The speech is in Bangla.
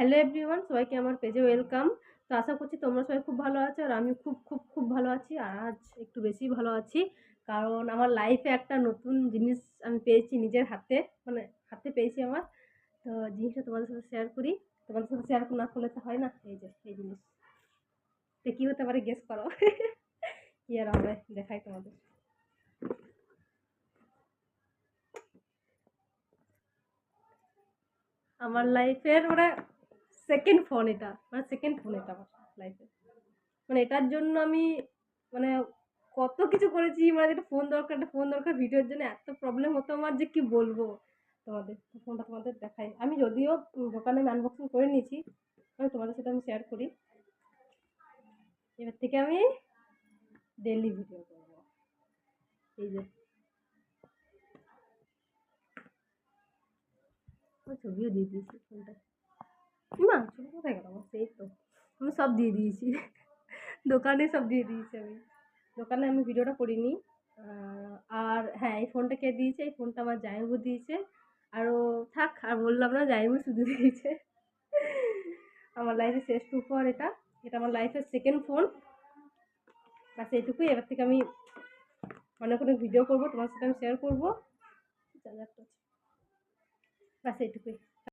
হ্যালো এভরিওয়ান, সবাইকে আমার পেজে ওয়েলকাম। তো আশা করছি তোমরা সবাই খুব ভালো আছো আর আমি খুব খুব খুব ভালো আছি। আর আজ একটু বেশি ভালো আছি, কারণ আমার লাইফে একটা নতুন জিনিস আমি পেয়েছি নিজের হাতে, মানে হাতে পেয়েছি আমার। তো জিনিসটা তোমাদের সাথে শেয়ার করি। তোমাদের সাথে শেয়ার না করলে তো হয় না। এই যে এই জিনিস, তো কী হতে পারে গেস করো। কি আর হবে, দেখাই তোমাদের। আমার লাইফের মানে সেকেন্ড ফোন এটা, মানে সেকেন্ড ফোন এটা আমার লাইফে। মানে এটার জন্য আমি মানে কত কিছু করেছি, মানে একটা ফোন দরকার, একটা ফোন দরকার। ভিডিওর জন্য এত প্রবলেম হতো আমার যে কি বলবো তোমাদের। ফোনটা তোমাদের দেখাই। আমি যদিও দোকানে আনবক্সিং করে নিয়েছি, আমি তোমাদের সাথে আমি শেয়ার করি। এবার থেকে আমি ডেইলি ভিডিও করবো। এই যে ছবিও দিয়ে দিয়েছি ফোনটা। না ছবি কোথায় গেল আমার, সেই তো আমি সব দিয়ে দিয়েছি। দোকানে সব দিয়ে দিয়েছি আমি। দোকানে আমি ভিডিওটা করিনি। আর হ্যাঁ, এই ফোনটা কে দিয়েছে, এই ফোনটা আমার জামাইবাবু দিয়েছে। আরও থাক, আর বললাম না, জামাইবাবু শুধু দিয়েছে। আমার লাইফের শ্রেষ্ঠ উপহার এটা। এটা আমার লাইফের সেকেন্ড ফোন। বাস এইটুকুই। এবার থেকে আমি অনেক অনেক ভিডিও করবো, তোমার সাথে আমি শেয়ার করবো। বাস এইটুকুই।